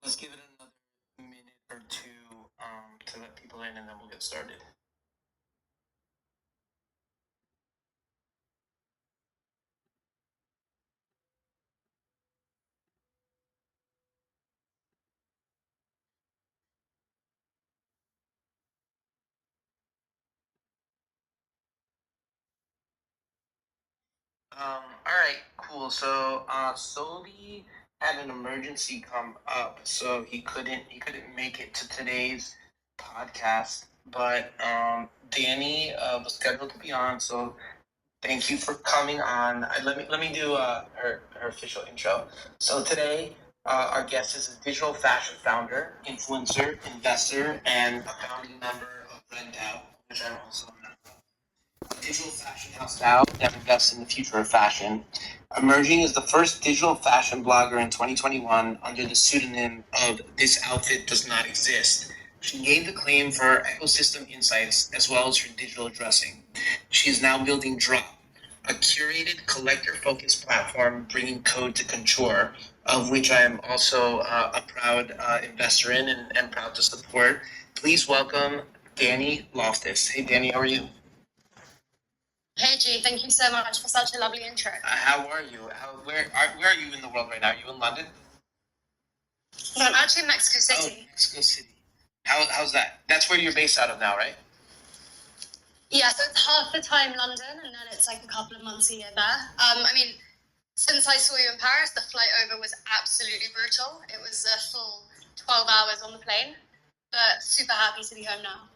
Let's give it another minute or two to let people in, and then we'll get started. All right, cool. So, Sodi had an emergency come up, so he couldn't make it to today's podcast. But Dani was scheduled to be on, so thank you for coming on. Let me do her official intro. So today, our guest is a digital fashion founder, influencer, investor, and a founding member of Red DAO, which I'm also a member of. Digital fashion house DAO that invests in the future of fashion, emerging as the first digital fashion blogger in 2021 under the pseudonym of This Outfit Does Not Exist. She gained acclaim for her ecosystem insights as well as her digital dressing. She is now building DRAUP, a curated collector-focused platform bringing code to couture, of which I am also a proud investor in and proud to support. Please welcome Dani Loftus. Hey, Dani, how are you? Hey G, thank you so much for such a lovely intro. How are you? Where are you in the world right now? Are you in London? No, I'm actually in Mexico City. Oh, Mexico City. How's that? That's where you're based out of now, right? Yeah, so it's half the time London, and then it's like a couple of months a year there. I mean, since I saw you in Paris, the flight over was absolutely brutal. It was a full 12 hours on the plane, but super happy to be home now.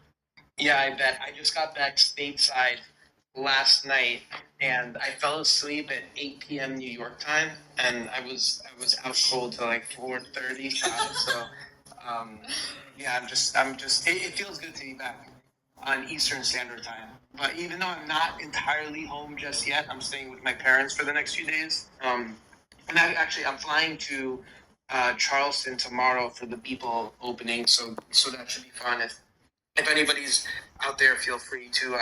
Yeah, I bet. I just got back stateside last night, and I fell asleep at 8 p.m. New York time, and I was out cold till like 4:35. So, yeah, it feels good to be back on Eastern Standard Time. But even though I'm not entirely home just yet, I'm staying with my parents for the next few days. And I'm flying to Charleston tomorrow for the People opening, so that should be fun. If anybody's out there, feel free to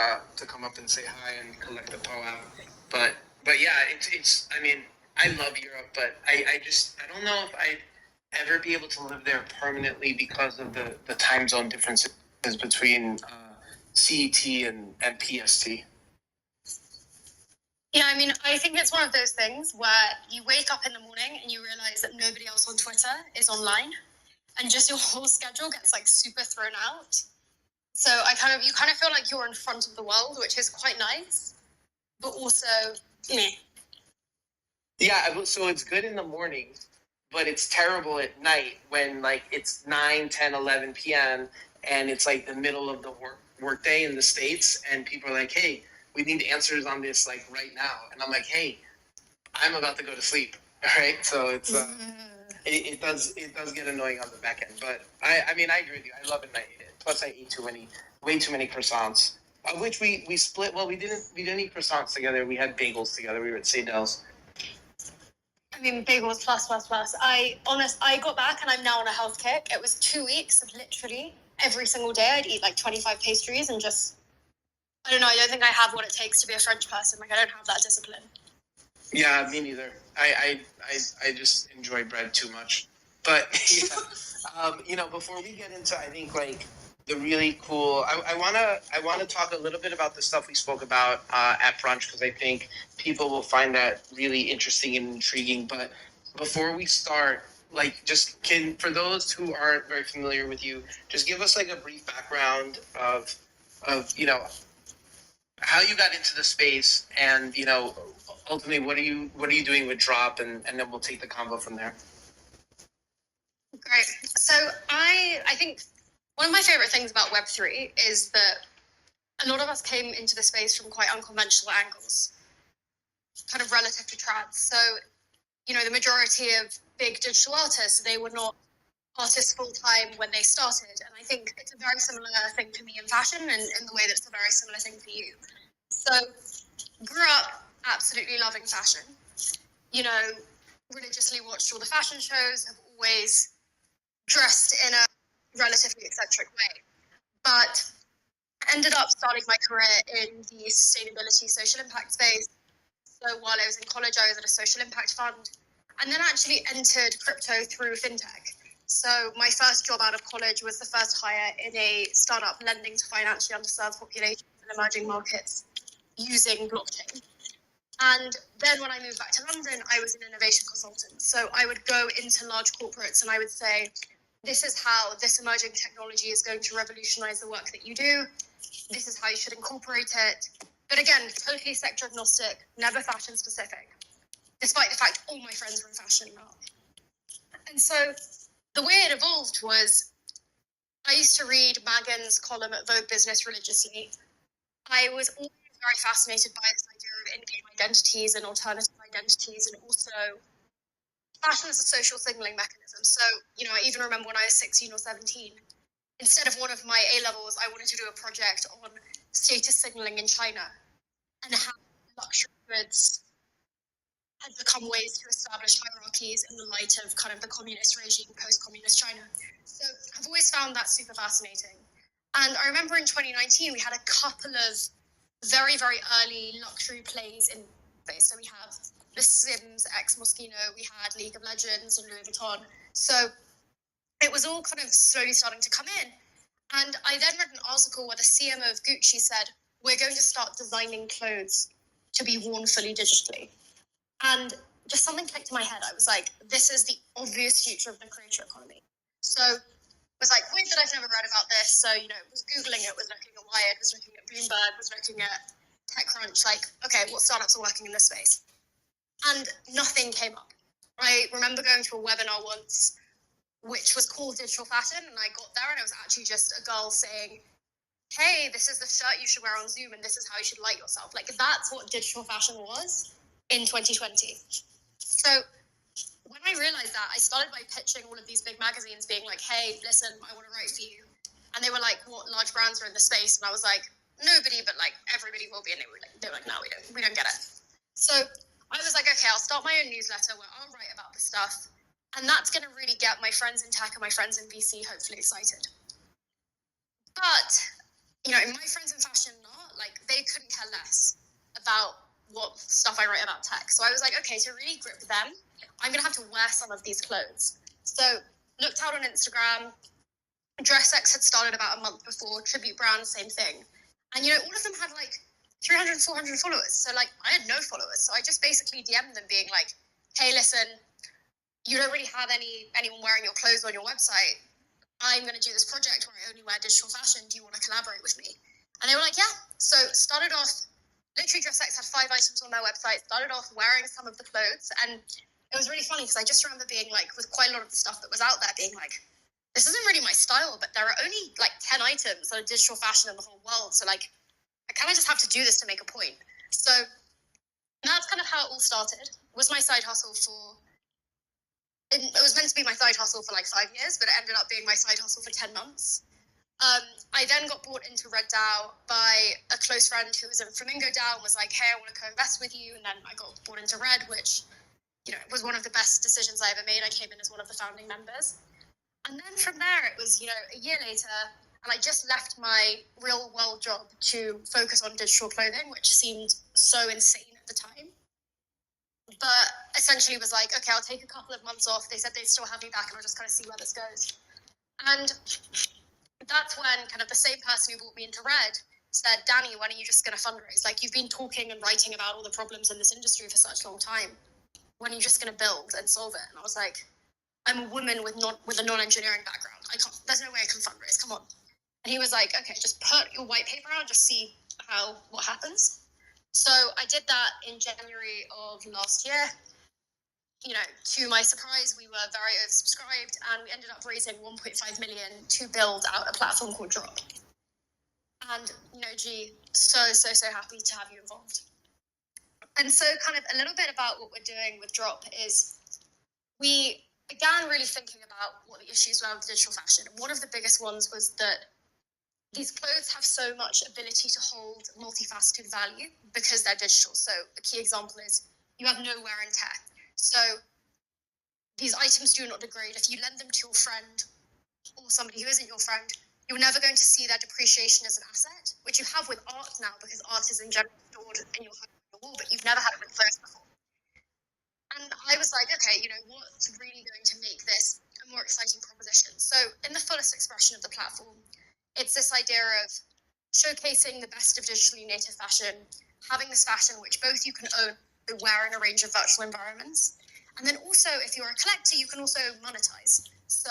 come up and say hi and collect the poem. But yeah, it's I mean, I love Europe, but I don't know if I'd ever be able to live there permanently because of the time zone differences between CET and PST. Yeah, I mean, I think it's one of those things where you wake up in the morning and you realize that nobody else on Twitter is online, and just your whole schedule gets like super thrown out. So you kind of feel like you're in front of the world, which is quite nice, but also meh. Yeah, so it's good in the morning, but it's terrible at night when like it's 9, 10, 11 p.m. and it's like the middle of the workday in the States, and people are like, hey, we need answers on this like right now. And I'm like, hey, I'm about to go to sleep. All right. So it does get annoying on the back end. But I mean, I agree with you. I love it and I hate it. Plus I ate way too many croissants. Of which we split. Well, we didn't eat croissants together. We had bagels together. We were at Seydel's. I mean, bagels plus. I got back and I'm now on a health kick. It was 2 weeks of literally every single day I'd eat like 25 pastries and just, I don't know, I don't think I have what it takes to be a French person. Like, I don't have that discipline. Yeah, me neither. I just enjoy bread too much. But yeah, before we get into, I think like the really cool, I wanna talk a little bit about the stuff we spoke about at brunch because I think people will find that really interesting and intriguing. But before we start, like, just for those who aren't very familiar with you, just give us like a brief background of how you got into the space and ultimately what are you doing with DRAUP, and then we'll take the combo from there. Great. So I think one of my favorite things about Web3 is that a lot of us came into the space from quite unconventional angles, kind of relative to trads. So, the majority of big digital artists, they were not artists full time when they started. And I think it's a very similar thing for me in fashion, and in the way that it's a very similar thing for you. So, grew up absolutely loving fashion. Religiously watched all the fashion shows, have always dressed in a relatively eccentric way, but ended up starting my career in the sustainability social impact space. So while I was in college, I was at a social impact fund, and then actually entered crypto through fintech. So my first job out of college was the first hire in a startup lending to financially underserved populations in emerging markets using blockchain. And then when I moved back to London, I was an innovation consultant. So I would go into large corporates and I would say, this is how this emerging technology is going to revolutionize the work that you do. This is how you should incorporate it. But again, totally sector agnostic, never fashion specific, despite the fact all my friends were in fashion now. And so the way it evolved was I used to read Magan's column at Vogue Business religiously. I was always very fascinated by this idea of in-game identities and alternative identities, and also fashion as a social signaling mechanism. So, I even remember when I was 16 or 17, instead of one of my A-levels, I wanted to do a project on status signaling in China and how luxury goods had become ways to establish hierarchies in the light of kind of the communist regime, post-communist China. So I've always found that super fascinating. And I remember in 2019, we had a couple of very, very early luxury plays in space. So we have The Sims, Ex Moschino, we had League of Legends and Louis Vuitton. So it was all kind of slowly starting to come in. And I then read an article where the CMO of Gucci said, we're going to start designing clothes to be worn fully digitally. And just something clicked in my head. I was like, this is the obvious future of the creator economy. So it was like, weird that I've never read about this. So, was Googling it, was looking at Wired, was looking at Bloomberg, was looking at TechCrunch, like, okay, what startups are working in this space? And nothing came up. I remember going to a webinar once, which was called Digital Fashion, and I got there and it was actually just a girl saying, hey, this is the shirt you should wear on Zoom and this is how you should light yourself. Like, that's what digital fashion was in 2020. So when I realized that, I started by pitching all of these big magazines being like, hey, listen, I want to write for you. And they were like, what large brands are in the space? And I was like, nobody, but like everybody will be. And they were like, no, we don't get it. So I was like, okay, I'll start my own newsletter where I'll write about the stuff. And that's going to really get my friends in tech and my friends in VC hopefully excited. But, my friends in fashion, like, they couldn't care less about what stuff I write about tech. So I was like, okay, to really grip them, I'm going to have to wear some of these clothes. So looked out on Instagram. DressX had started about a month before. Tribute Brand, same thing. And, all of them had like 300, 400 followers. So like I had no followers. So I just basically DM'd them being like, hey, listen, you don't really have anyone wearing your clothes on your website. I'm going to do this project where I only wear digital fashion. Do you want to collaborate with me? And they were like, yeah. So started off, literally DressX had 5 items on their website, started off wearing some of the clothes. And it was really funny because I just remember being like, with quite a lot of the stuff that was out there, being like, this isn't really my style, but there are only like 10 items that are digital fashion in the whole world. So like, I kind of just have to do this to make a point. So that's kind of how it all started. It was my side hustle it was meant to be my side hustle for like 5 years, but it ended up being my side hustle for 10 months. I then got brought into Red DAO by a close friend who was in Flamingo DAO and was like, hey, I want to co-invest with you. And then I got brought into Red, which, was one of the best decisions I ever made. I came in as one of the founding members. And then from there, it was, a year later, and I just left my real world job to focus on digital clothing, which seemed so insane at the time. But essentially was like, okay, I'll take a couple of months off. They said they'd still have me back and I'll just kind of see where this goes. And that's when kind of the same person who brought me into Red said, Dani, when are you just going to fundraise? Like, you've been talking and writing about all the problems in this industry for such a long time. When are you just going to build and solve it? And I was like, I'm a woman with a non-engineering background. There's no way I can fundraise. Come on. And he was like, okay, just put your white paper out, just see what happens. So I did that in January of last year. To my surprise, we were very oversubscribed and we ended up raising 1.5 million to build out a platform called DRAUP. And, G, so happy to have you involved. And so kind of a little bit about what we're doing with DRAUP is we began really thinking about what the issues were with digital fashion. And one of the biggest ones was that these clothes have so much ability to hold multifaceted value because they're digital. So a key example is you have no wear and tear. So these items do not degrade. If you lend them to your friend or somebody who isn't your friend, you're never going to see their depreciation as an asset, which you have with art now because art is in general stored in your home on your wall, but you've never had it with clothes before. And I was like, okay, what's really going to make this a more exciting proposition mission of the platform. It's this idea of showcasing the best of digitally native fashion, having this fashion which both you can own and wear in a range of virtual environments. And then also, if you're a collector, you can also monetize. So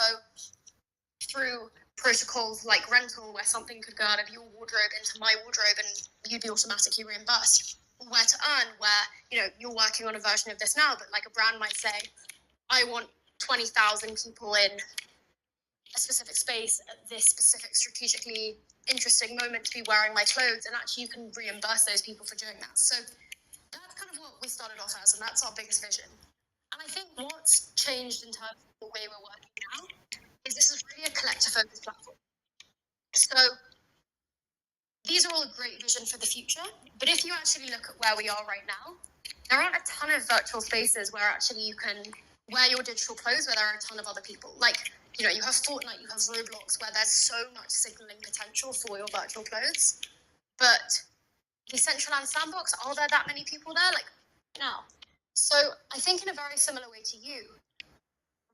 through protocols like rental, where something could go out of your wardrobe into my wardrobe and you'd be automatically reimbursed. Or where to earn, where you're working on a version of this now, but like a brand might say, I want 20,000 people in a specific space at this specific strategically interesting moment to be wearing my clothes, and actually you can reimburse those people for doing that. So that's kind of what we started off as, and that's our biggest vision. And I think what's changed in terms of the way we're working now is this is really a collector-focused platform. So these are all a great vision for the future, but if you actually look at where we are right now, there aren't a ton of virtual spaces where actually you can wear your digital clothes where there are a ton of other people. Like, you have Fortnite, you have Roblox, where there's so much signaling potential for your virtual clothes. But Decentraland Sandbox, are there that many people there? Like, no. So I think in a very similar way to you,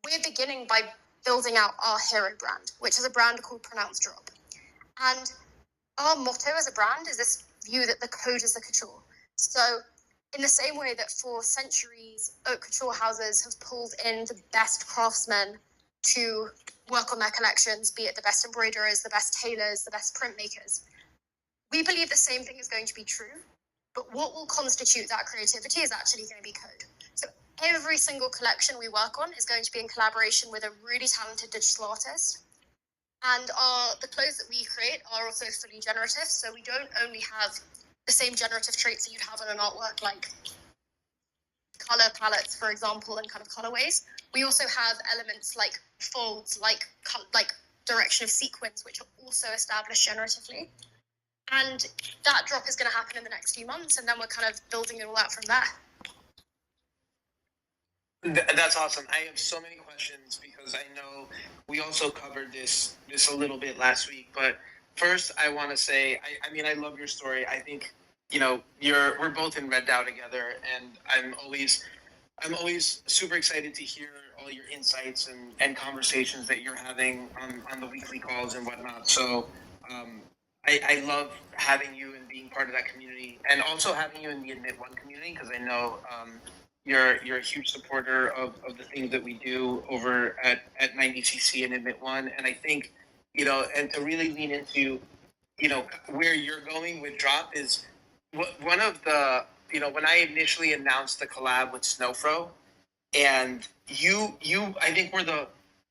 we're beginning by building out our hero brand, which is a brand called Pronounced DRAUP. And our motto as a brand is this view that the code is the couture. So in the same way that for centuries, haute couture houses have pulled in the best craftsmen to work on their collections, be it the best embroiderers, the best tailors, the best printmakers, we believe the same thing is going to be true, but what will constitute that creativity is actually going to be code. So every single collection we work on is going to be in collaboration with a really talented digital artist. And the clothes that we create are also fully generative, so we don't only have the same generative traits that you'd have in an artwork, like color palettes, for example, and kind of colorways. We also have elements like folds, like direction of sequins, which are also established generatively. And that drop is going to happen in the next few months, and then we're kind of building it all out from there. That's awesome. I have so many questions because I know we also covered this a little bit last week. But first, I want to say, I love your story. I think we're both in Red DAO together, and I'm always super excited to hear all your insights and conversations that you're having on the weekly calls and whatnot. So I love having you and being part of that community, and also having you in the Admit One community, because I know you're a huge supporter of the things that we do over at 90cc and Admit One. And I think, and to really lean into, where you're going with DRAUP is one of the, when I initially announced the collab with Snowfro, and you I think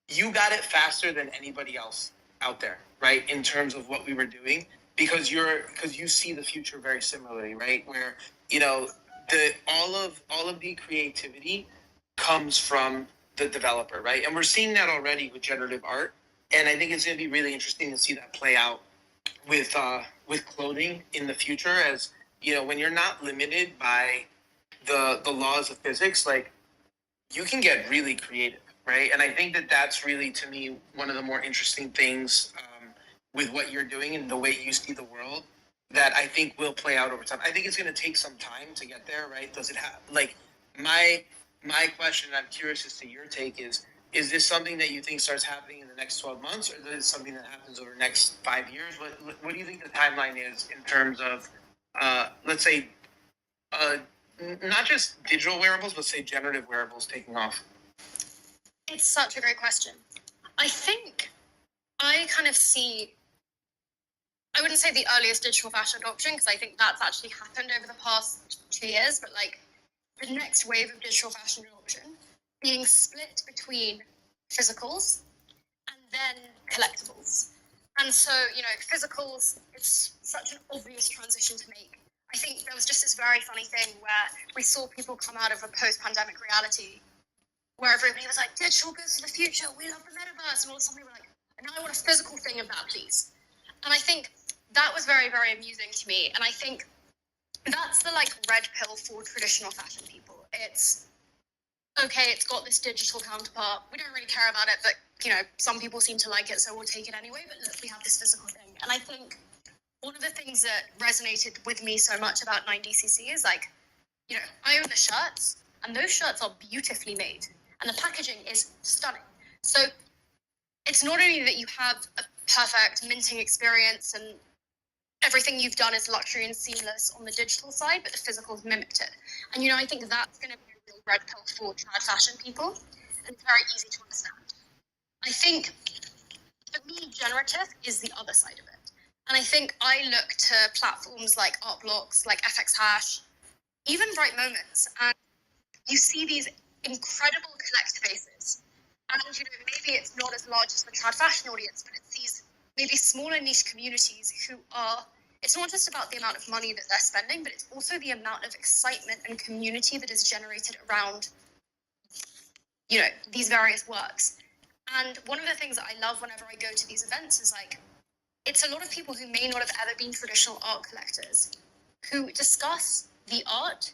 you got it faster than anybody else out there, right? In terms of what we were doing, because you see the future very similarly, right? Where, all of the creativity comes from the developer, right? And we're seeing that already with generative art. And I think it's going to be really interesting to see that play out with clothing in the future, as when you're not limited by the laws of physics, like, you can get really creative, right? And I think that that's really, to me, one of the more interesting things with what you're doing and the way you see the world, that I think will play out over time. I think it's going to take some time to get there, right? Does it have, like, my question, I'm curious as to your take, is this something that you think starts happening in the next 12 months, or is it something that happens over the next 5 years? What do you think the timeline is in terms of, let's say, not just digital wearables, but say generative wearables taking off? It's such a great question. I think I kind of see, I wouldn't say the earliest digital fashion adoption, because I think that's actually happened over the past 2 years, but like the next wave of digital fashion adoption being split between physicals and then collectibles. And so, physicals, it's such an obvious transition to make. I think there was just this very funny thing where we saw people come out of a post-pandemic reality where everybody was like, digital goes to the future, we love the metaverse, and all of a sudden we were like, now I want a physical thing of that, please. And I think that was very, very amusing to me. And I think that's the red pill for traditional fashion people. It's, okay, it's got this digital counterpart, we don't really care about it, but some people seem to like it, so we'll take it anyway, but look, we have this physical thing. And I think one of the things that resonated with me so much about 90cc is I own the shirts, and those shirts are beautifully made, and the packaging is stunning. So it's not only that you have a perfect minting experience and everything you've done is luxury and seamless on the digital side, but the physical's mimicked it. And, I think that's going to be a real red pill for trad fashion people, and it's very easy to understand. I think, for me, generative is the other side of it. And I think I look to platforms like art blocks, like FX Hash, even Bright Moments, and you see these incredible collector bases. And, maybe it's not as large as the trad fashion audience, but it's these maybe smaller niche communities who are, it's not just about the amount of money that they're spending, but it's also the amount of excitement and community that is generated around, these various works. And one of the things that I love whenever I go to these events is it's a lot of people who may not have ever been traditional art collectors who discuss the art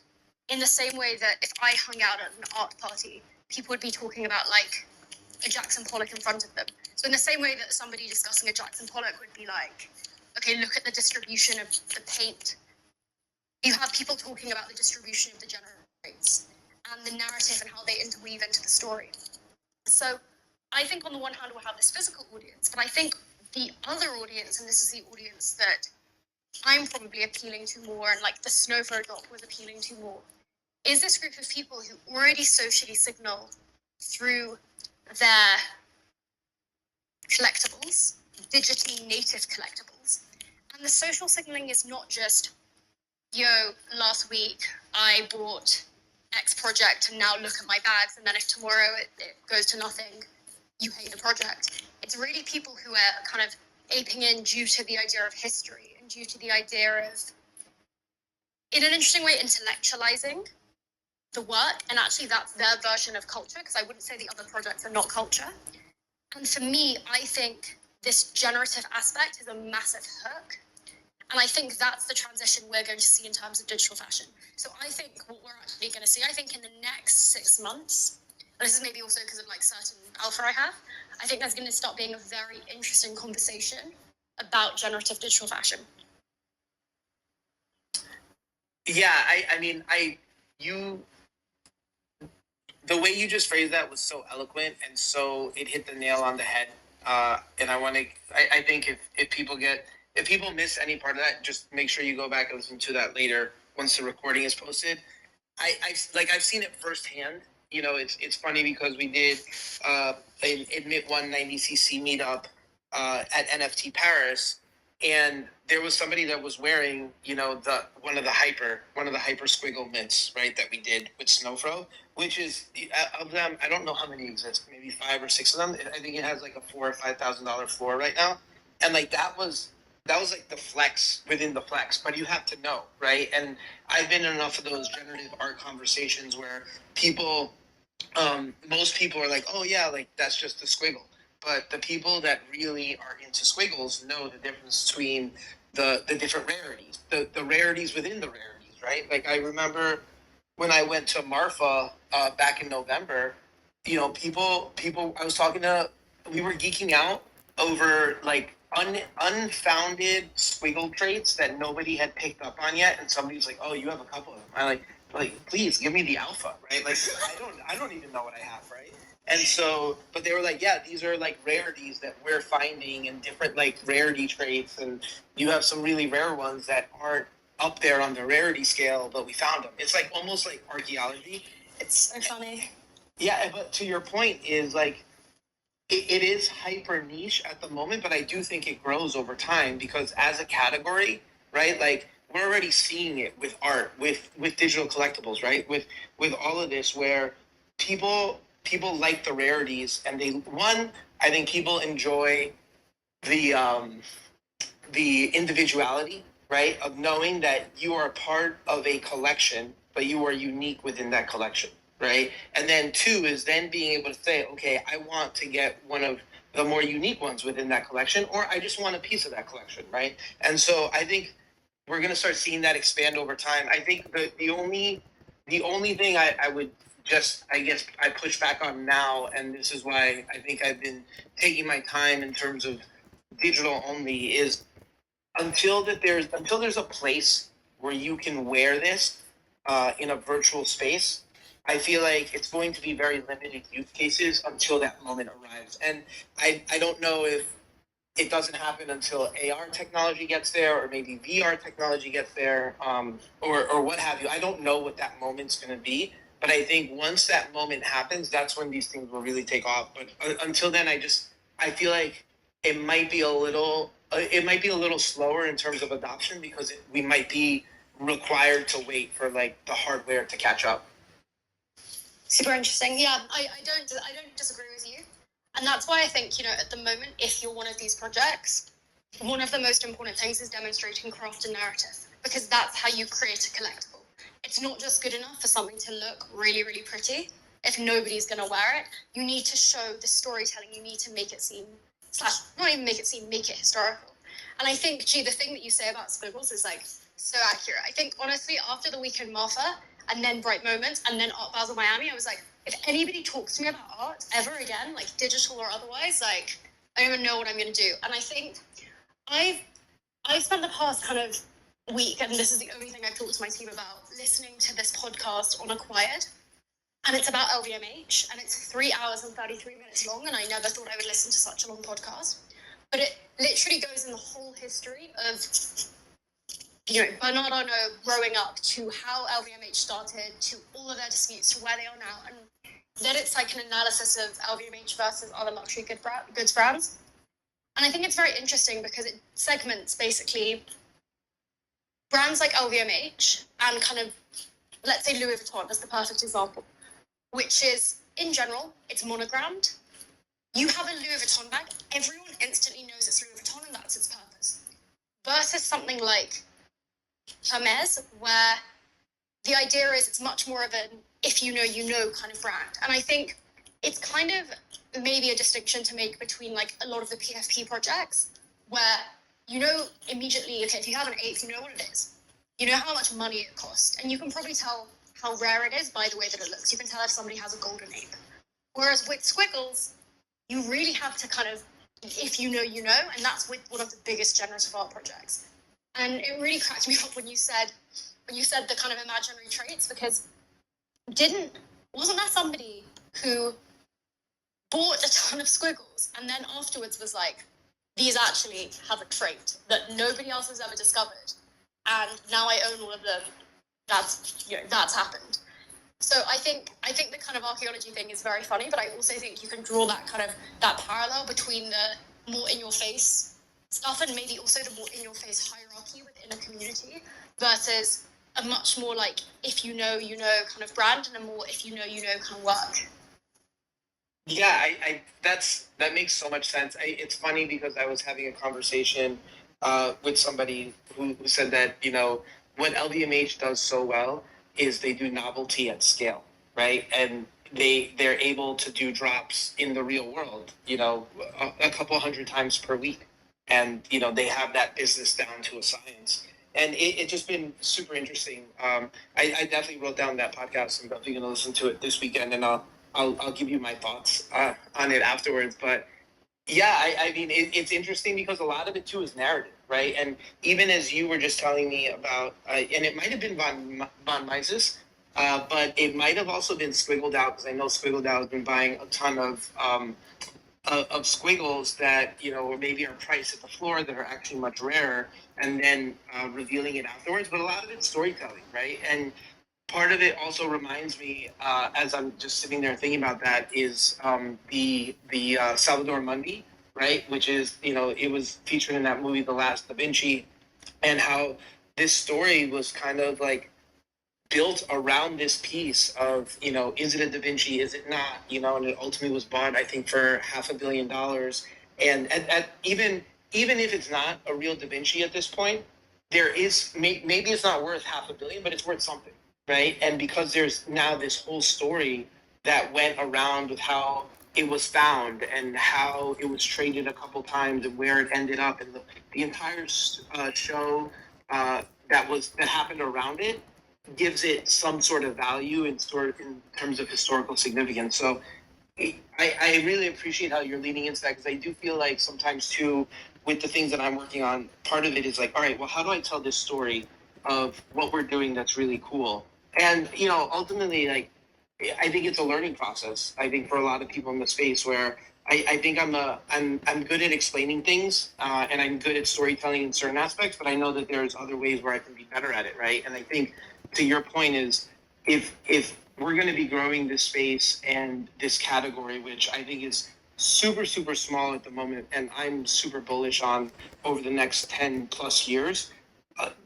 in the same way that if I hung out at an art party, people would be talking about a Jackson Pollock in front of them. So in the same way that somebody discussing a Jackson Pollock would be okay, look at the distribution of the paint. You have people talking about the distribution of the generates and the narrative and how they interweave into the story. So I think on the one hand, we'll have this physical audience, but I think the other audience, and this is the audience that I'm probably appealing to more, and the Snowflow drop was appealing to more, is this group of people who already socially signal through their collectibles, digitally native collectibles. And the social signaling is not just, last week I bought X project and now look at my bags, and then if tomorrow it goes to nothing, you hate the project. It's really people who are kind of aping in due to the idea of history and due to the idea of, in an interesting way, intellectualizing the work, and actually that's their version of culture, because I wouldn't say the other projects are not culture. And for me, I think this generative aspect is a massive hook, and I think that's the transition we're going to see in terms of digital fashion. So I think what we're actually going to see, I think in the next 6 months, and this is maybe also because of certain alpha I have, I think there's going to start being a very interesting conversation about generative digital fashion. Yeah, the way you just phrased that was so eloquent, and so it hit the nail on the head. And I think if people miss any part of that, just make sure you go back and listen to that later once the recording is posted. I've seen it firsthand. It's funny because we did an Admit 190cc meetup at NFT Paris, and there was somebody that was wearing, one of the hyper squiggle mints, right, that we did with Snowflow, which is, of them, I don't know how many exist, maybe 5 or 6 of them. I think it has a $4,000 or $5,000 floor right now, and that was the flex within the flex, but you have to know, right? And I've been in enough of those generative art conversations where most people are oh yeah, that's just a squiggle. But the people that really are into squiggles know the difference between the different rarities, the rarities within the rarities, right? I remember when I went to Marfa back in November, people I was talking to, we were geeking out over unfounded squiggle traits that nobody had picked up on yet, and somebody was oh, you have a couple of them. I please give me the alpha, right? I don't even know what I have, right? And so, but they were yeah, these are rarities that we're finding, and different rarity traits, and you have some really rare ones that aren't up there on the rarity scale, but we found them. It's almost like archaeology. It's so funny. Yeah, but to your point is it is hyper niche at the moment, but I do think it grows over time because as a category, right? We're already seeing it with art, with digital collectibles, right? With all of this, where people like the rarities, and I think people enjoy the individuality, right, of knowing that you are a part of a collection, but you are unique within that collection, right? And then 2 is then being able to say, okay, I want to get one of the more unique ones within that collection, or I just want a piece of that collection, right? And so I think we're going to start seeing that expand over time. I think the only thing I would just, I guess, I push back on now, and this is why I think I've been taking my time in terms of digital only, is until there's a place where you can wear this in a virtual space, I feel like it's going to be very limited use cases until that moment arrives. And I don't know if it doesn't happen until AR technology gets there, or maybe VR technology gets there, or what have you. I don't know what that moment's going to be, but I think once that moment happens, that's when these things will really take off. But until then, I feel like it might be a little slower in terms of adoption, because we might be required to wait for like the hardware to catch up. Super interesting. Yeah, I don't disagree with you. And that's why I think, at the moment, if you're one of these projects, one of the most important things is demonstrating craft and narrative, because that's how you create a collectible. It's not just good enough for something to look really, really pretty. If nobody's going to wear it, you need to show the storytelling. You need to make it seem, not even make it seem, make it historical. And I think, the thing that you say about squiggles is like so accurate. I think, honestly, after the weekend Martha, and then Bright Moments, and then Art Basel Miami, I was like, if anybody talks to me about art ever again, like digital or otherwise, like, I don't even know what I'm going to do. And I think I've spent the past kind of week, and this is the only thing I've talked to my team about, listening to this podcast on Acquired. And it's about LDMH, and it's 3 hours and 33 minutes long, and I never thought I would listen to such a long podcast. But it literally goes in the whole history of Bernard Arnault growing up, to how LVMH started, to all of their disputes, to where they are now. And then it's like an analysis of LVMH versus other luxury goods brands. And I think it's very interesting because it segments basically brands like LVMH and kind of, let's say Louis Vuitton as the perfect example, which is, in general, it's monogrammed. You have a Louis Vuitton bag, everyone instantly knows it's Louis Vuitton and that's its purpose. Versus something like Hermes, where the idea is it's much more of an if you know kind of brand. And I think it's kind of maybe a distinction to make between like a lot of the PFP projects, where immediately, okay, if you have an eighth, you know what it is. You know how much money it costs. And you can probably tell how rare it is by the way that it looks. You can tell if somebody has a golden ape. Whereas with squiggles, you really have to kind of, if you know, and that's with one of the biggest generative art projects. And it really cracked me up when you said the kind of imaginary traits, because wasn't there somebody who bought a ton of squiggles and then afterwards was like, these actually have a trait that nobody else has ever discovered, and now I own all of them. That's happened. So I think the kind of archaeology thing is very funny, but I also think you can draw that parallel between the more in your face stuff and maybe also the more in your face hierarchy within a community versus a much more like if you know kind of brand, and a more if you know kind of work. Yeah, that makes so much sense. It's funny because I was having a conversation with somebody who said that what LDMH does so well is they do novelty at scale, right? And they're able to do drops in the real world, a couple hundred times per week, and they have that business down to a science. And it's just been super interesting. I definitely wrote down that podcast. I'm definitely going to listen to it this weekend, and I'll give you my thoughts on it afterwards. But yeah, I mean, it's interesting because a lot of it too is narrative, right? And even as you were just telling me about, and it might have been von Mises, but it might have also been Squiggle DAO, because I know Squiggle DAO has been buying a ton of squiggles that or maybe are priced at the floor that are actually much rarer, and then revealing it afterwards. But a lot of it's storytelling, right? And part of it also reminds me, as I'm just sitting there thinking about that, is the Salvador Mundi, right? Which is it was featured in that movie The Last Da Vinci, and how this story was kind of like built around this piece of is it a Da Vinci, is it not, and it ultimately was bought, I think, for $500 million. And at even if it's not a real Da Vinci at this point, there is maybe it's not worth $500 million, but it's worth something, right? And because there's now this whole story that went around with how it was found and how it was traded a couple times and where it ended up, and the entire show that happened around it gives it some sort of value in terms of historical significance. So I really appreciate how you're leaning into that, because I do feel like sometimes too, with the things that I'm working on, part of it is like, all right, well, how do I tell this story of what we're doing that's really cool? And ultimately, like, I think it's a learning process. I think for a lot of people in the space where I think I'm good at explaining things, and I'm good at storytelling in certain aspects, but I know that there's other ways where I can be better at it, right? And I think to your point is if we're going to be growing this space and this category, which I think is super small at the moment, and I'm super bullish on over the next 10 plus years,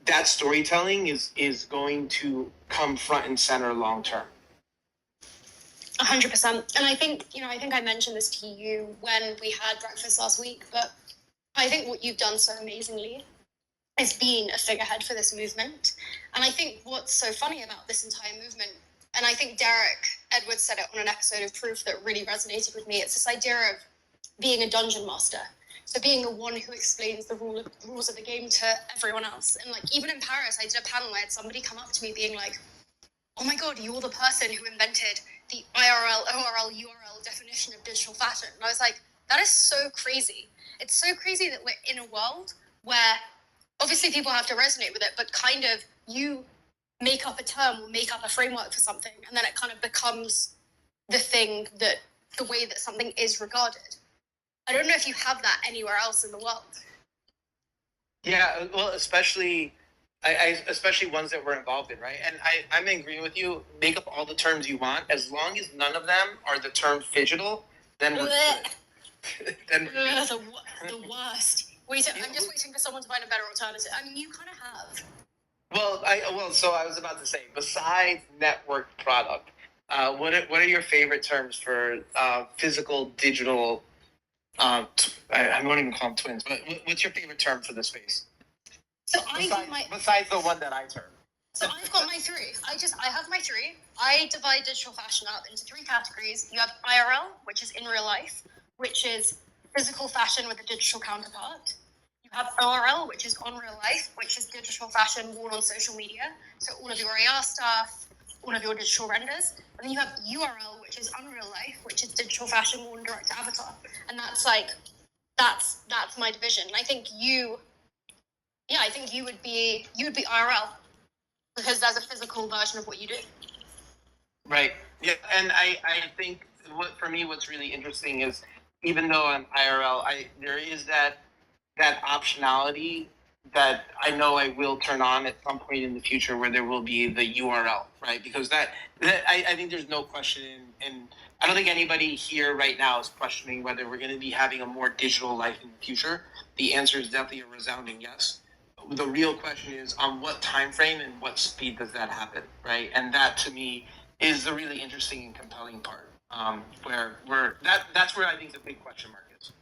that storytelling is going to come front and center long term. 100%. And I think, I think I mentioned this to you when we had breakfast last week, but I think what you've done so amazingly is being a figurehead for this movement. And I think what's so funny about this entire movement, and I think Derek Edwards said it on an episode of Proof that really resonated with me, it's this idea of being a dungeon master. So being the one who explains the rules of the game to everyone else. And like, even in Paris, I did a panel, I had somebody come up to me being like, oh my God, you're the person who invented the IRL, ORL, URL definition of digital fashion. And I was like, that is so crazy. It's so crazy that we're in a world where obviously people have to resonate with it, but kind of you make up a term or make up a framework for something, and then it kind of becomes the thing that, the way that something is regarded. I don't know if you have that anywhere else in the world. Yeah, well, especially especially ones that we're involved in, right? And I'm in agreement with you. Make up all the terms you want, as long as none of them are the term phygital. Then we're good. The worst. I'm just waiting for someone to find a better alternative. I mean, you kind of have. So I was about to say, besides network product, what are your favorite terms for physical, digital? I won't even call them twins, but what's your favorite term for the space? So besides the one that I term. So I've got my three. I have my three. I divide digital fashion up into three categories. You have IRL, which is in real life, which is physical fashion with a digital counterpart. You have ORL, which is on real life, which is digital fashion worn on social media. So all of your AR stuff, all of your digital renders. And then you have URL, which is unreal life, which is digital fashion worn direct to avatar. And that's my division. And I think you would be IRL because there's a physical version of what you do. Right. Yeah, and I think what's really interesting is even though I'm IRL, there is that optionality that I know I will turn on at some point in the future where there will be the URL, right? Because that I think there's no question, and I don't think anybody here right now is questioning whether we're going to be having a more digital life in the future. The answer is definitely a resounding yes. The real question is on what time frame and what speed does that happen, right? And that to me is the really interesting and compelling part, where that's where I think the big question mark is.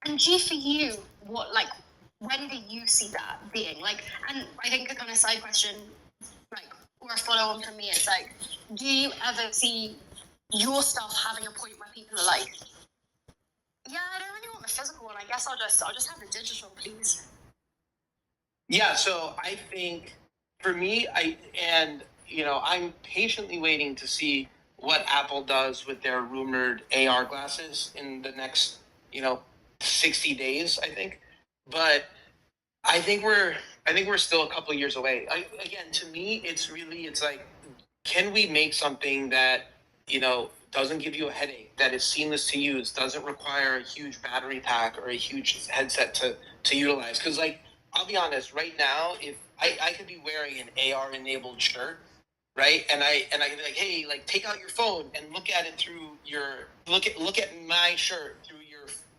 And G, for you, when do you see that being like? And I think a kind of side question, or a follow on from me, is like, do you ever see your stuff having a point where people are like, yeah, I don't really want the physical one. I guess I'll just have the digital, please. Yeah, so I think for me, I'm patiently waiting to see what Apple does with their rumored AR glasses in the next, 60 days, I think. But I think we're still a couple of years away. Again, to me, it's like, can we make something that, doesn't give you a headache, that is seamless to use, doesn't require a huge battery pack or a huge headset to utilize? Because I'll be honest, right now, if I could be wearing an AR enabled shirt, right? And I can be like, hey, take out your phone and look at it through look at my shirt through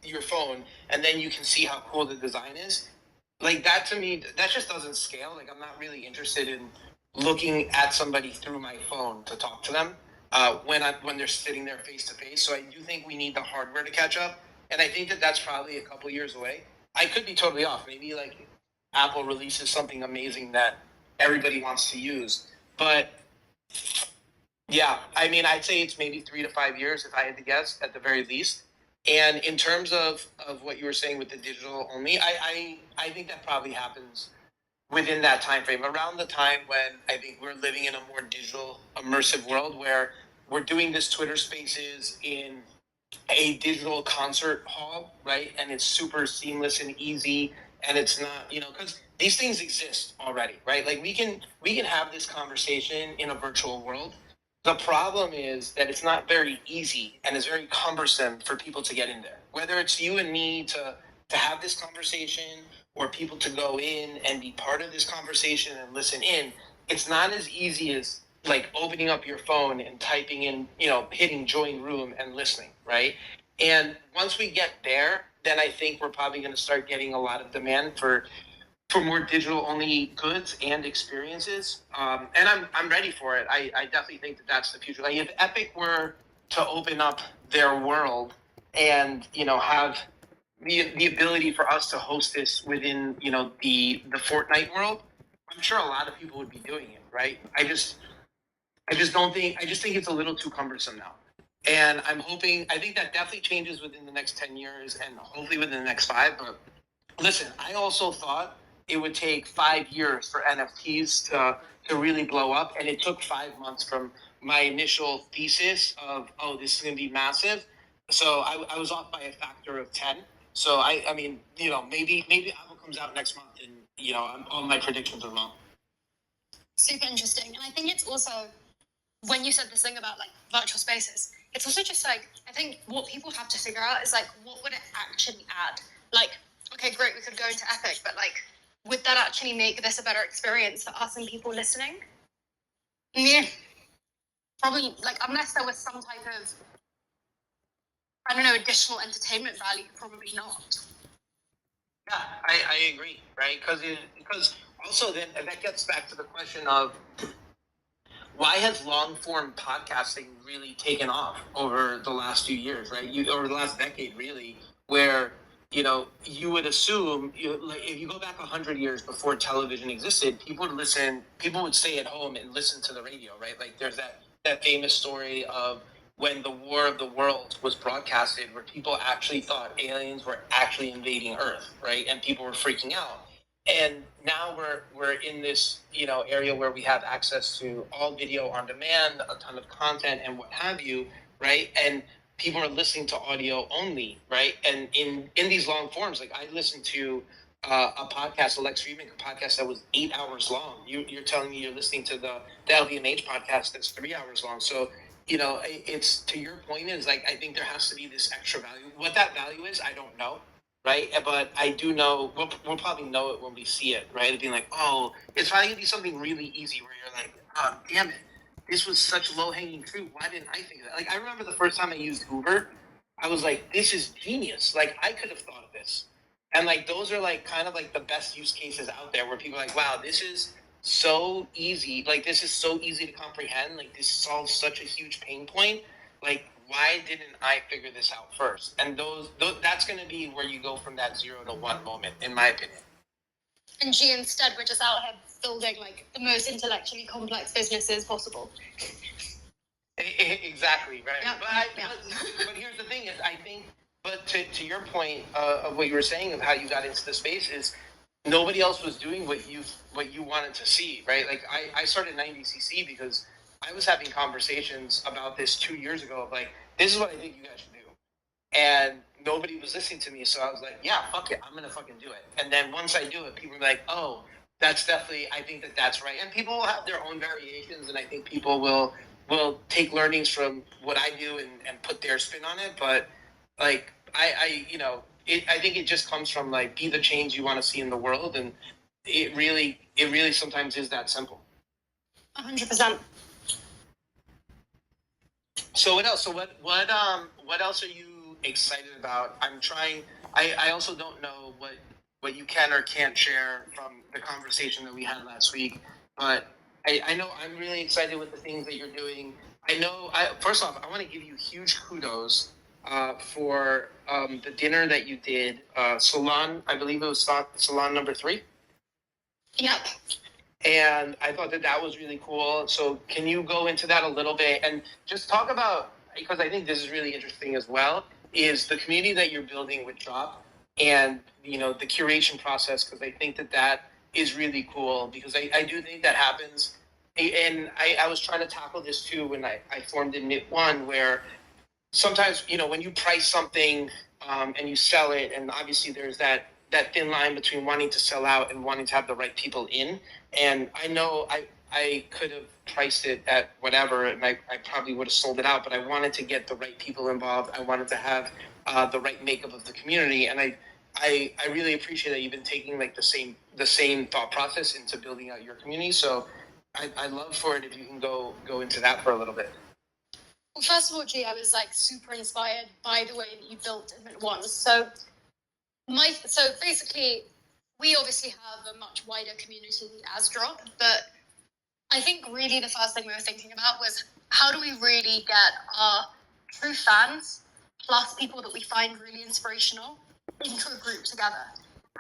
your phone, and then you can see how cool the design is. That to me, that just doesn't scale. I'm not really interested in looking at somebody through my phone to talk to them when they're sitting there face to face. So I do think we need the hardware to catch up, and I think that's probably a couple years away. I could be totally off. Maybe Apple releases something amazing that everybody wants to use. But yeah, I mean, I'd say it's maybe 3 to 5 years if I had to guess at the very least. And in terms of what you were saying with the digital only, I think that probably happens within that time frame, around the time when I think we're living in a more digital, immersive world where we're doing this Twitter Spaces in a digital concert hall, right? And it's super seamless and easy, and it's not, because these things exist already, right? We can have this conversation in a virtual world, The problem is that it's not very easy and it's very cumbersome for people to get in there. Whether it's you and me to have this conversation or people to go in and be part of this conversation and listen in, it's not as easy as like opening up your phone and typing in, hitting join room and listening, right? And once we get there, then I think we're probably going to start getting a lot of demand for more digital only goods and experiences. And I'm ready for it. I definitely think that that's the future. Like if Epic were to open up their world and, have the ability for us to host this within, the Fortnite world, I'm sure a lot of people would be doing it, right? I just think it's a little too cumbersome now. And I think that definitely changes within the next 10 years and hopefully within the next 5. But listen, I also thought it would take 5 years for NFTs to really blow up. And it took 5 months from my initial thesis of, oh, this is going to be massive. So I was off by a factor of 10. So I mean, maybe Apple comes out next month and, all my predictions are wrong. Super interesting. And I think it's also, when you said this thing about like virtual spaces, it's also just like, I think what people have to figure out is like, what would it actually add? Like, okay, great, we could go into Epic, but like, would that actually make this a better experience for us and people listening? Yeah, probably, like, unless there was some type of, I don't know, additional entertainment value, probably not. Yeah, I agree, right? Because also then that gets back to the question of why has long form podcasting really taken off over the last few years, right? Over the last decade, really, where you would assume, like if you go back 100 years before television existed, people would stay at home and listen to the radio, right? Like there's that famous story of when the War of the Worlds was broadcasted, where people actually thought aliens were actually invading Earth, right? And people were freaking out. And now we're in this area where we have access to all video on demand, a ton of content, and what have you, right? And people are listening to audio only, right? And in these long forms, like I listened to a podcast, a Lex Friedman podcast that was 8 hours long. You're telling me you're listening to the LDMH podcast that's 3 hours long. So it's, to your point, is like I think there has to be this extra value. What that value is, I don't know, right? But I do know we'll probably know it when we see it, right? Being like, oh, it's probably gonna be something really easy where you're like, oh, damn it, this was such low hanging fruit. Why didn't I think of that? Like I remember the first time I used Uber, I was like, this is genius. Like I could have thought of this. And like those are like kind of like the best use cases out there where people are like, wow, this is so easy. Like this is so easy to comprehend. Like this solves such a huge pain point. Like why didn't I figure this out first? And those that's going to be where you go from that 0 to 1 moment, in my opinion. And instead, we're just out here building like the most intellectually complex businesses possible. Exactly, right. Yeah, but here's the thing: is I think, but to your point of what you were saying of how you got into the space is nobody else was doing what you wanted to see, right? Like I started 90cc because I was having conversations about this 2 years ago of like, this is what I think you guys should do. And nobody was listening to me. So I was like, yeah, fuck it. I'm going to fucking do it. And then once I do it, people are like, oh, that's definitely, I think that's right. And people will have their own variations. And I think people will take learnings from what I do and put their spin on it. But like, I think it just comes from like, be the change you want to see in the world. And it really sometimes is that simple. 100%. So what else? So what else are you excited about? I also don't know what you can or can't share from the conversation that we had last week, but I know I'm really excited with the things that you're doing. First off, I want to give you huge kudos for the dinner that you did, Salon, I believe it was Salon number 3. Yep. And I thought that was really cool. So can you go into that a little bit and just talk about, because I think this is really interesting as well, is the community that you're building with DRAUP and, the curation process, because I think that is really cool, because I do think that happens. And I was trying to tackle this too when I formed in Knit One, where sometimes, when you price something and you sell it, and obviously there's that thin line between wanting to sell out and wanting to have the right people in. And I know I could have priced it at whatever, and I probably would have sold it out. But I wanted to get the right people involved. I wanted to have the right makeup of the community, and I really appreciate that you've been taking like the same thought process into building out your community. So I love for it if you can go into that for a little bit. Well, first of all, G, I was like super inspired by the way that you built Admit One. So basically, we obviously have a much wider community as DRAUP, but I think really the first thing we were thinking about was how do we really get our true fans plus people that we find really inspirational into a group together.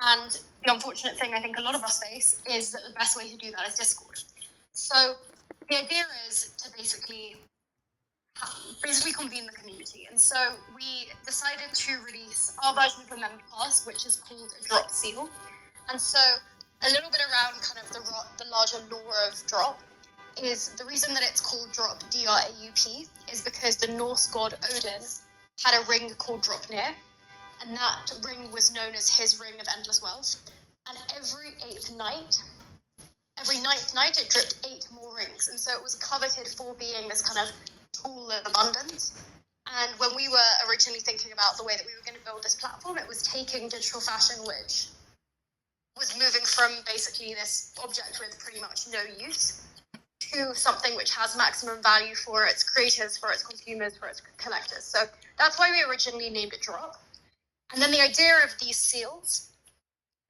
And the unfortunate thing I think a lot of us face is that the best way to do that is Discord. So the idea is to basically convene the community. And so we decided to release our version of the member pass, which is called a DRAUP seal. And so a little bit around kind of the larger lore of DRAUP is the reason that it's called DRAUP, DRAUP, is because the Norse god Odin had a ring called Draupnir, and that ring was known as his ring of endless wealth. And every ninth night, it dripped 8 more rings, and so it was coveted for being this kind of tool of abundance. And when we were originally thinking about the way that we were going to build this platform, it was taking digital fashion, which was moving from basically this object with pretty much no use to something which has maximum value for its creators, for its consumers, for its collectors. So that's why we originally named it DRAUP. And then the idea of these seals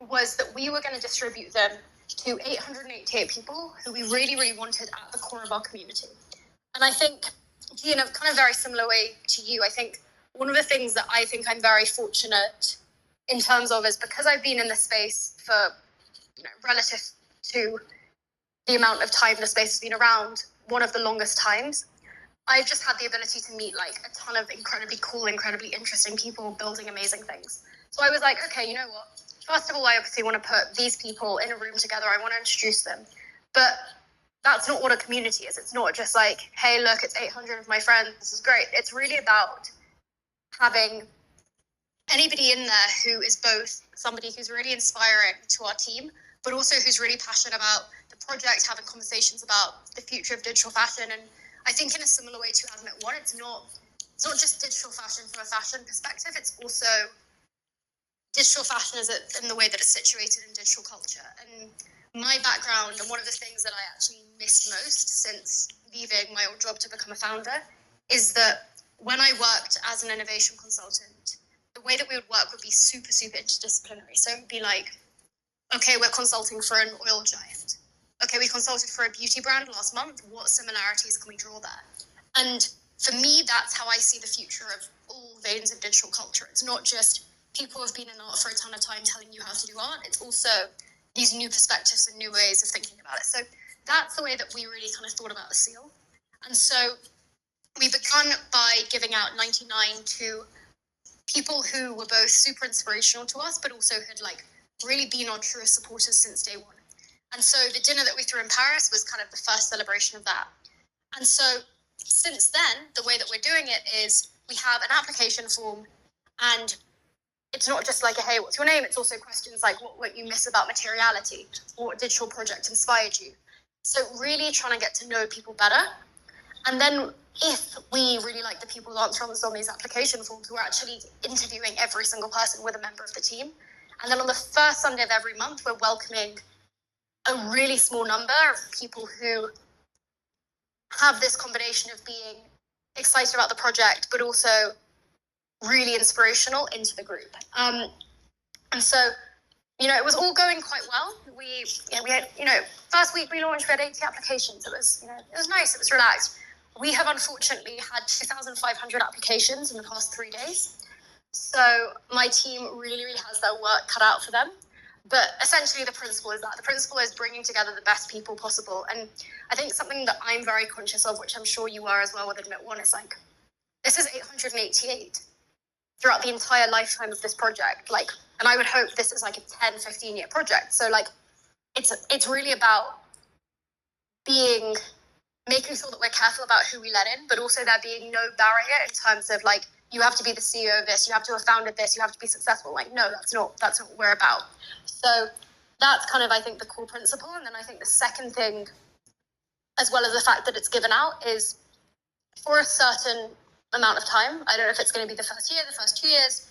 was that we were going to distribute them to 888 people who we really, really wanted at the core of our community. And I think, in a kind of very similar way to you, I think one of the things that I think I'm very fortunate in terms of is because I've been in this space for, relative to the amount of time the space has been around, one of the longest times, I've just had the ability to meet like a ton of incredibly cool, incredibly interesting people building amazing things. So I was like, okay, you know what? First of all, I obviously want to put these people in a room together. I want to introduce them. But that's not what a community is. It's not just like, hey, look, it's 800 of my friends. This is great. It's really about having anybody in there who is both somebody who's really inspiring to our team, but also who's really passionate about the project, having conversations about the future of digital fashion. And I think in a similar way to Admit One, it's not just digital fashion from a fashion perspective, it's also digital fashion in the way that it's situated in digital culture. And my background, and one of the things that I actually missed most since leaving my old job to become a founder, is that when I worked as an innovation consultant, the way that we would work would be super, super interdisciplinary. So it would be like, okay, we're consulting for an oil giant. Okay, we consulted for a beauty brand last month. What similarities can we draw there? And for me, that's how I see the future of all veins of digital culture. It's not just people who have been in art for a ton of time telling you how to do art. It's also these new perspectives and new ways of thinking about it. So that's the way that we really kind of thought about the seal. And so we began by giving out 99 to people who were both super inspirational to us, but also had like really been our truest supporters since day one. And so the dinner that we threw in Paris was kind of the first celebration of that. And so since then, the way that we're doing it is we have an application form, and it's not just like a, hey, what's your name? It's also questions like what you miss about materiality, what digital project inspired you. So really trying to get to know people better. And then if we really like the people who answer on these application forms, we're actually interviewing every single person with a member of the team. And then on the first Sunday of every month, we're welcoming a really small number of people who have this combination of being excited about the project, but also really inspirational into the group. And so, it was all going quite well. We had, first week we launched, we had 80 applications. It was nice, it was relaxed. We have unfortunately had 2,500 applications in the past 3 days. So my team really, really has their work cut out for them. But essentially the principle is that. The principle is bringing together the best people possible. And I think something that I'm very conscious of, which I'm sure you are as well with Admit One, is like, this is 888 throughout the entire lifetime of this project. And I would hope this is like a 10, 15-year project. So it's really about making sure that we're careful about who we let in, but also there being no barrier in terms of you have to be the CEO of this, you have to have founded this, you have to be successful. No, that's not what we're about. So that's kind of, I think, the core principle. And then I think the second thing as well as the fact that it's given out, is for a certain amount of time. I don't know if it's going to be the first year, the first 2 years.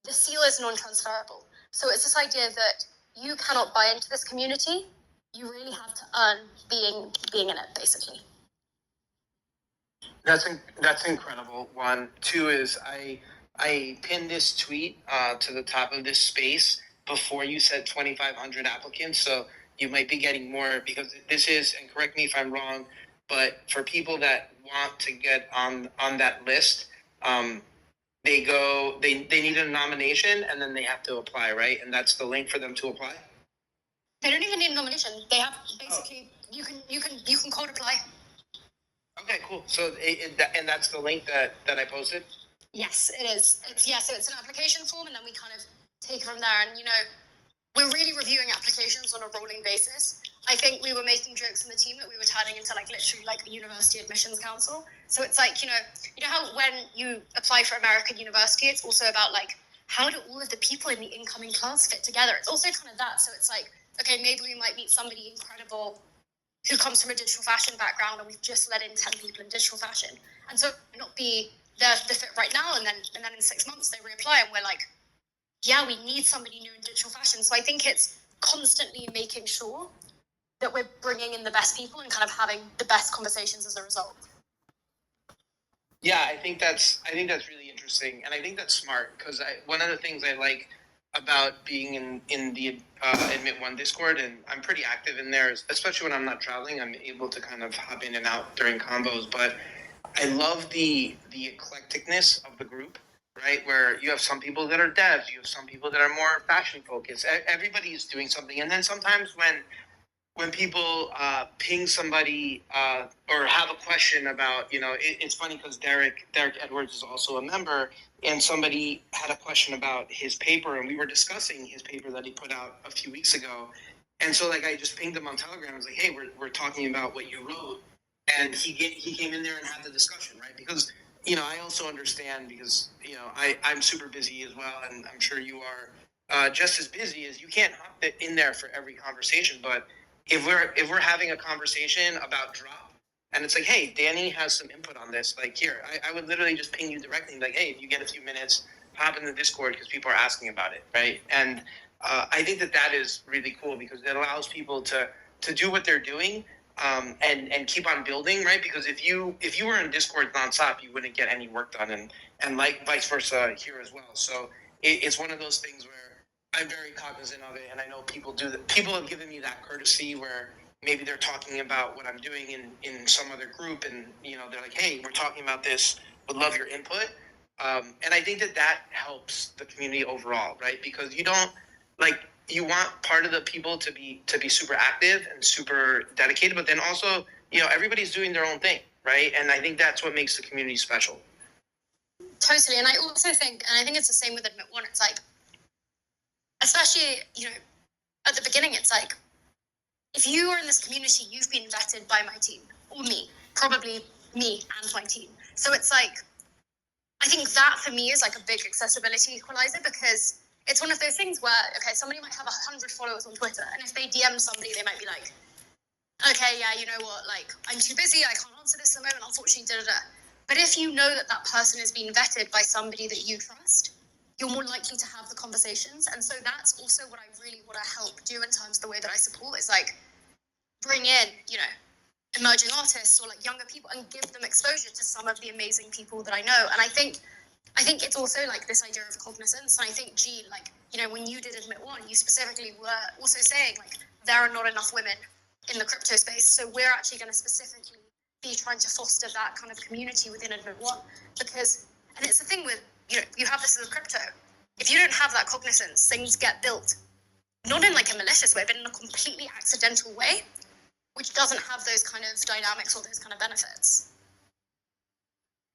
The seal is non-transferable. So it's this idea that you cannot buy into this community. You really have to earn being in it, basically. That's incredible. One, two is I pinned this tweet to the top of this space before you said 2,500 applicants. So you might be getting more, because this is, and correct me if I'm wrong, but for people that want to get on that list, they need a nomination and then they have to apply, right? And that's the link for them to apply. They don't even need a nomination. They have basically you can cold apply. Okay, cool. So and that's the link that I posted. Yes, it is. So it's an application form, and then we kind of take it from there. And we're really reviewing applications on a rolling basis. I think we were making jokes in the team that we were turning into literally a university admissions council. So it's you know how when you apply for American university, it's also about how do all of the people in the incoming class fit together? It's also kind of that. So it's okay, maybe we might meet somebody incredible who comes from a digital fashion background, and we've just let in 10 people in digital fashion. And so it might not be the fit right now, and then in 6 months they reapply, and we're yeah, we need somebody new in digital fashion. So I think it's constantly making sure that we're bringing in the best people and kind of having the best conversations as a result. Yeah, I think that's really interesting, and I think that's smart, because one of the things I like about being in the Admit One Discord, and I'm pretty active in there, especially when I'm not traveling. I'm able to kind of hop in and out during combos, but I love the eclecticness of the group, right? Where you have some people that are devs, you have some people that are more fashion focused. Everybody's doing something, and then sometimes when people ping somebody or have a question about, it's funny because Derek Edwards is also a member, and somebody had a question about his paper, and we were discussing his paper that he put out a few weeks ago. And so I just pinged him on Telegram. I was like, hey, we're talking about what you wrote. And he came in there and had the discussion, right? Because, I also understand, because, I'm super busy as well, and I'm sure you are just as busy, as you can't hop in there for every conversation. But if we're having a conversation about DRAUP, and it's hey, Dani has some input on this, here, I would literally just ping you directly, hey, if you get a few minutes, hop in the Discord, because people are asking about it, right? And I think that is really cool, because it allows people to do what they're doing, and keep on building, right? Because if you were in Discord nonstop, you wouldn't get any work done, and vice versa here as well. So it's one of those things where I'm very cognizant of it, and I know people do that. People have given me that courtesy where maybe they're talking about what I'm doing in some other group, and they're like, hey, we're talking about this, would love your input. And I think that helps the community overall, right? Because you don't you want part of the people to be super active and super dedicated, but then also everybody's doing their own thing, right? And I think that's what makes the community special. Totally. And I also think, and I think it's the same with Admit One, it's especially, at the beginning, it's if you are in this community, you've been vetted by my team, or me, probably me and my team. So it's I think that for me is a big accessibility equalizer, because it's one of those things where, okay, somebody might have 100 followers on Twitter, and if they DM somebody, they might be okay, yeah, you know what, I'm too busy, I can't answer this at the moment, unfortunately, da-da-da. But if you know that person is being vetted by somebody that you trust, you're more likely to have the conversations. And so that's also what I really want to help do in terms of the way that I support, is bring in, emerging artists or younger people, and give them exposure to some of the amazing people that I know. And I think it's also this idea of cognizance. And I think, when you did Admit One, you specifically were also saying there are not enough women in the crypto space. So we're actually going to specifically be trying to foster that kind of community within Admit One, because, and it's the thing with, you have this with crypto. If you don't have that cognizance, things get built, not in a malicious way, but in a completely accidental way, which doesn't have those kind of dynamics or those kind of benefits.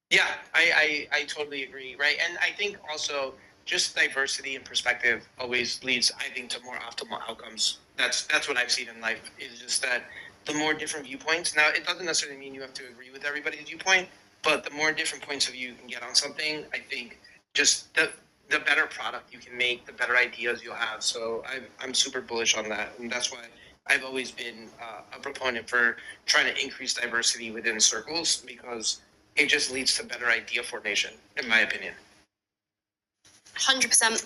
Yeah, I totally agree, right? And I think also just diversity and perspective always leads, I think, to more optimal outcomes. That's what I've seen in life, is just that the more different viewpoints. Now, it doesn't necessarily mean you have to agree with everybody's viewpoint, but the more different points of view you can get on something, I think just the better product you can make, the better ideas you'll have. So I'm super bullish on that, and that's why I've always been a proponent for trying to increase diversity within circles because it just leads to better idea formation, in my opinion. 100%.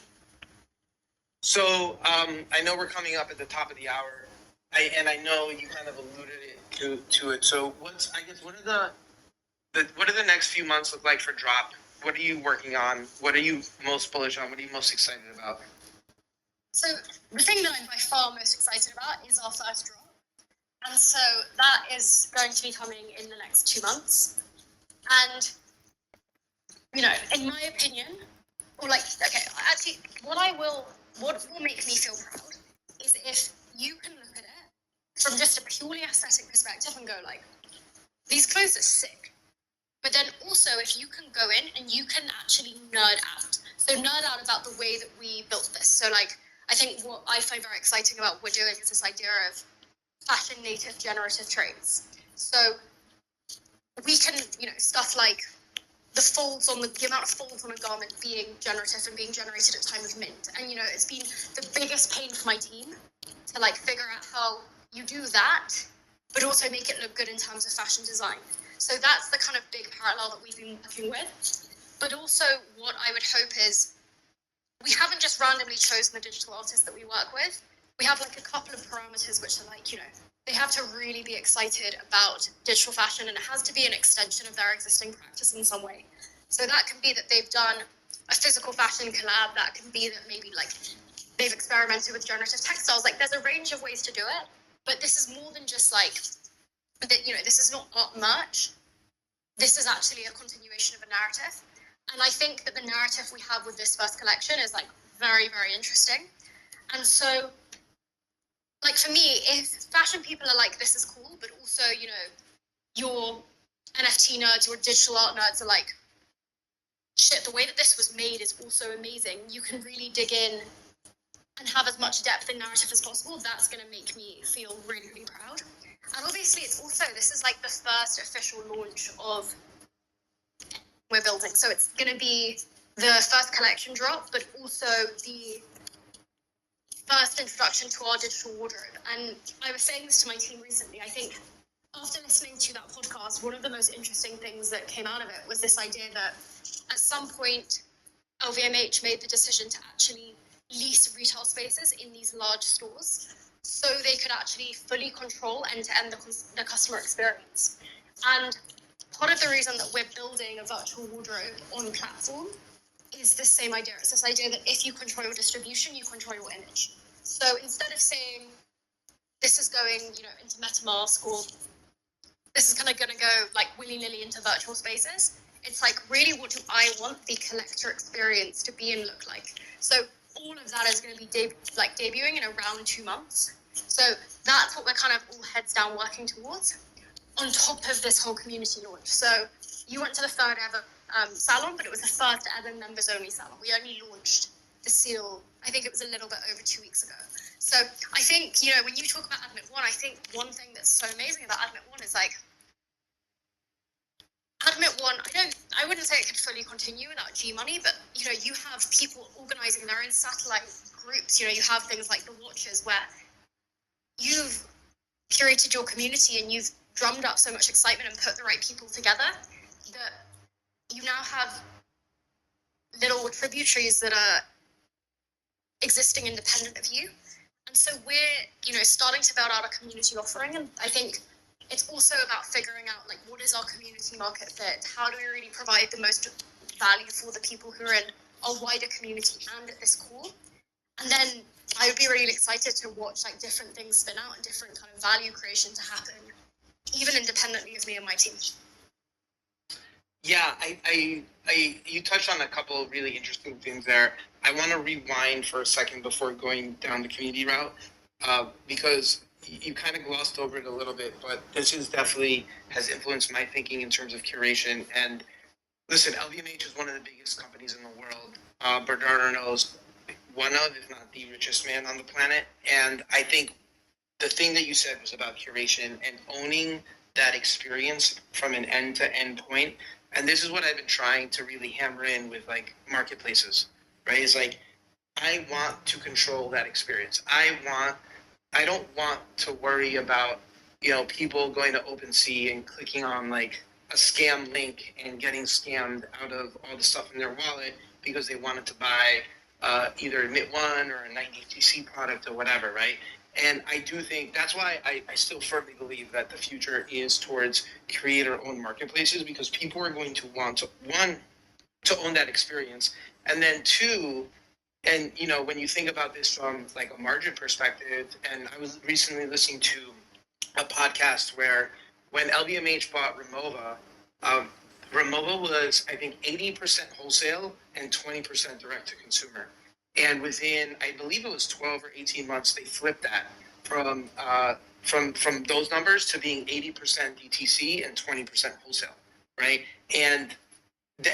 So I know we're coming up at the top of the hour, and I know you kind of alluded to it. So what are the next few months look like for DRAUP? What are you working on? What are you most bullish on? What are you most excited about? So the thing that I'm by far most excited about is our first drop. And so that is going to be coming in the next 2 months. And, you know, in my opinion, or like, okay, actually, what will make me feel proud is if you can look at it from just a purely aesthetic perspective and go like, these clothes are sick. But then also if you can go in and you can actually nerd out. So nerd out about the way that we built this. So like, I think what I find very exciting about what we're doing is this idea of fashion native generative traits. So we can, you know, stuff like the amount of folds on a garment being generative and being generated at time of mint. And, you know, it's been the biggest pain for my team to like figure out how you do that, but also make it look good in terms of fashion design. So that's the kind of big parallel that we've been working with. But also what I would hope is we haven't just randomly chosen the digital artists that we work with. We have like a couple of parameters which are like, you know, they have to really be excited about digital fashion and it has to be an extension of their existing practice in some way. So that can be that they've done a physical fashion collab. That can be that maybe like they've experimented with generative textiles. Like there's a range of ways to do it, but this is more than just like that, you know, this is not art merch. This is actually a continuation of a narrative. And I think that the narrative we have with this first collection is like very, very interesting. And so, like for me, if fashion people are like, this is cool, but also, you know, your NFT nerds, your digital art nerds are like, shit, the way that this was made is also amazing. You can really dig in and have as much depth in narrative as possible. That's going to make me feel really, really proud. And obviously, it's also, this is like the first official launch of we're building. So it's going to be the first collection drop, but also the first introduction to our digital wardrobe. And I was saying this to my team recently. I think after listening to that podcast, one of the most interesting things that came out of it was this idea that at some point, LVMH made the decision to actually lease retail spaces in these large stores so they could actually fully control end-to-end the customer experience. And part of the reason that we're building a virtual wardrobe on platform is this same idea. It's this idea that if you control your distribution, you control your image. So instead of saying this is going, you know, into MetaMask or this is kind of going to go like willy-nilly into virtual spaces, it's like really what do I want the collector experience to be and look like? So all of that is going to be debuting in around 2 months. So that's what we're kind of all heads down working towards on top of this whole community launch. So you went to the third ever salon, but it was the first ever members only salon. We only launched the seal, I think it was a little bit over 2 weeks ago. So I think, you know, when you talk about Admit One, I think one thing that's so amazing about Admit One is like, Admit One, I wouldn't say it could fully continue without gmoney, but you know, you have people organizing their own satellite groups. You know, you have things like the Watchers where you've curated your community and you've drummed up so much excitement and put the right people together that you now have little tributaries that are existing independent of you. And so we're, you know, starting to build out a community offering. And I think it's also about figuring out like what is our community market fit? How do we really provide the most value for the people who are in our wider community and at this core? And then I would be really excited to watch like different things spin out and different kind of value creation to happen, even independently of me and my team. Yeah, you touched on a couple of really interesting things there. I want to rewind for a second before going down the community route, because you kind of glossed over it a little bit, but this is definitely has influenced my thinking in terms of curation. And listen, LVMH is one of the biggest companies in the world. Bernardo knows one of, if not the richest man on the planet. And I think the thing that you said was about curation and owning that experience from an end-to-end point. And this is what I've been trying to really hammer in with like marketplaces, right? It's like, I want to control that experience. I want I don't want to worry about, people going to OpenSea and clicking on like a scam link and getting scammed out of all the stuff in their wallet because they wanted to buy either a MIT1 or a 90TC product or whatever, right? And I do think that's why I still firmly believe that the future is towards creator-owned marketplaces, because people are going to want to, one, to own that experience, and then two, and when you think about this from like a margin perspective, and I was recently listening to a podcast where when LDMH bought Remova, um, Remova was, I think, 80% wholesale and 20% direct to consumer. And within, I believe it was 12 or 18 months, they flipped that from from those numbers to being 80% DTC and 20% wholesale, right? And and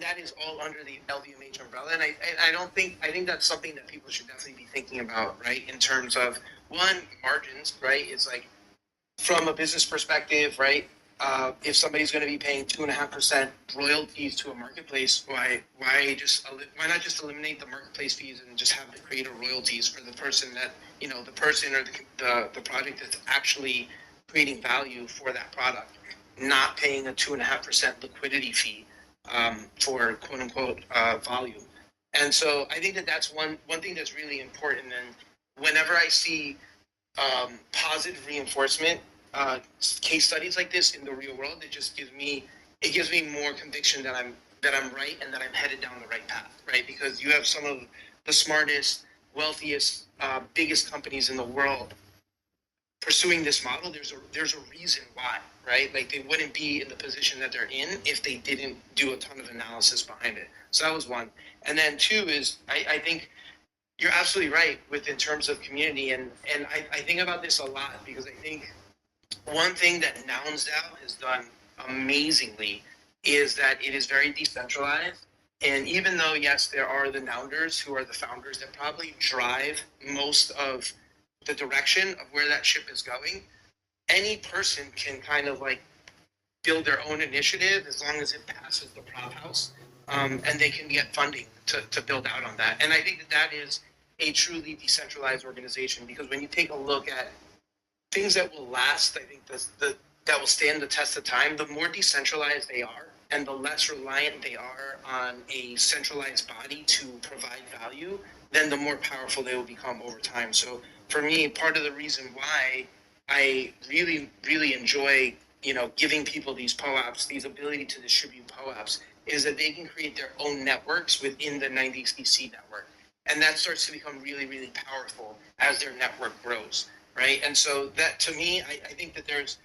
that is all under the LDMH umbrella. And I don't think, I think that's something that people should definitely be thinking about, right? In terms of one, margins, right? It's like from a business perspective, right? If somebody's going to be paying 2.5% royalties to a marketplace, why not just eliminate the marketplace fees and just have the creator royalties for the person that, the person or the project that's actually creating value for that product, not paying a 2.5% liquidity fee for quote unquote volume. And so I think that that's one thing that's really important. And whenever I see positive reinforcement case studies like this in the real world, it gives me more conviction that I'm right and that I'm headed down the right path, right? Because you have some of the smartest, wealthiest, biggest companies in the world pursuing this model. There's a reason why, right? Like they wouldn't be in the position that they're in if they didn't do a ton of analysis behind it. So that was one. And then two is I think you're absolutely right with in terms of community, and I think about this a lot because I think one thing that Nouns DAO has done amazingly is that it is very decentralized. And even though, yes, there are the Nounders who are the founders that probably drive most of the direction of where that ship is going, any person can kind of like build their own initiative as long as it passes the prop house, and they can get funding to build out on that. And I think that is a truly decentralized organization, because when you take a look at things that will last, I think that will stand the test of time, the more decentralized they are and the less reliant they are on a centralized body to provide value, then the more powerful they will become over time. So for me, part of the reason why I really, really enjoy, giving people these POAPs, these ability to distribute POAPs, is that they can create their own networks within the 90cc network. And that starts to become really, really powerful as their network grows, right? And so that, to me, I think that there's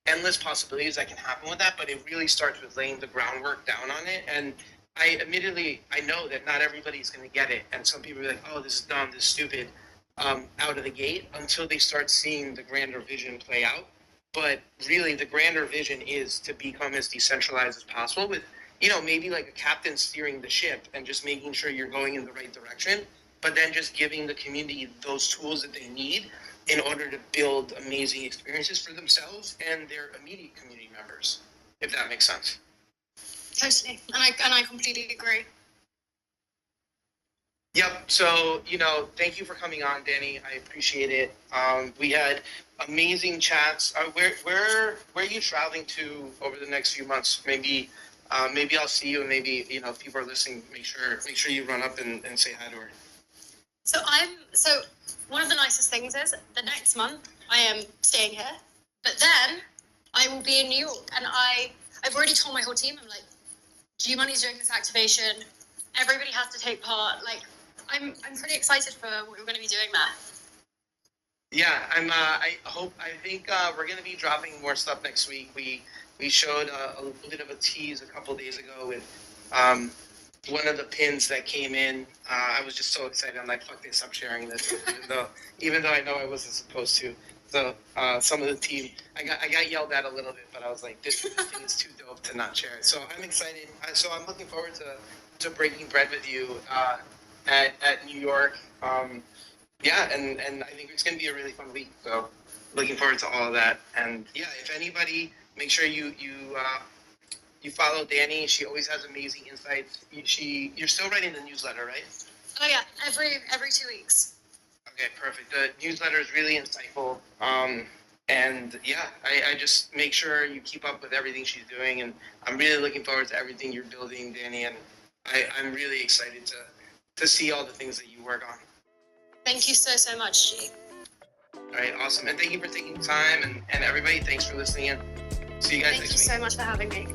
endless possibilities that can happen with that, but it really starts with laying the groundwork down on it. And I know that not everybody's going to get it. And some people are like, oh, this is dumb, this is stupid, out of the gate, until they start seeing the grander vision play out. But really, the grander vision is to become as decentralized as possible with, maybe like a captain steering the ship and just making sure you're going in the right direction, but then just giving the community those tools that they need in order to build amazing experiences for themselves and their immediate community members, if that makes sense. Totally, and I completely agree. Yep. So, thank you for coming on, Dani. I appreciate it. We had amazing chats. Where are you traveling to over the next few months? Maybe I'll see you, and maybe if people are listening, make sure you run up and say hi to her. So one of the nicest things is the next month I am staying here, but then I will be in New York, and I've already told my whole team, I'm like, gmoney's doing this activation. Everybody has to take part. Like, I'm pretty excited for what we're going to be doing there. Yeah, I think we're going to be dropping more stuff next week. We showed a little bit of a tease a couple days ago with one of the pins that came in. I was just so excited. I'm like, fuck this, I'm sharing this, even though I know I wasn't supposed to. So some of the team, I got yelled at a little bit, but I was like, this thing is too dope to not share it. So I'm excited. So I'm looking forward to breaking bread with you at New York. Yeah, and I think it's going to be a really fun week. So looking forward to all of that. And yeah, if anybody, make sure you follow Dani. She always has amazing insights. You're still writing the newsletter, right? Oh yeah, every 2 weeks. Okay, perfect. The newsletter is really insightful. And yeah, I just make sure you keep up with everything she's doing, and I'm really looking forward to everything you're building, Dani, and I'm really excited to see all the things that you work on. Thank you so much, G. All right, awesome. And thank you for taking time, and everybody, thanks for listening in. See you guys Thank next you week. so much for having me.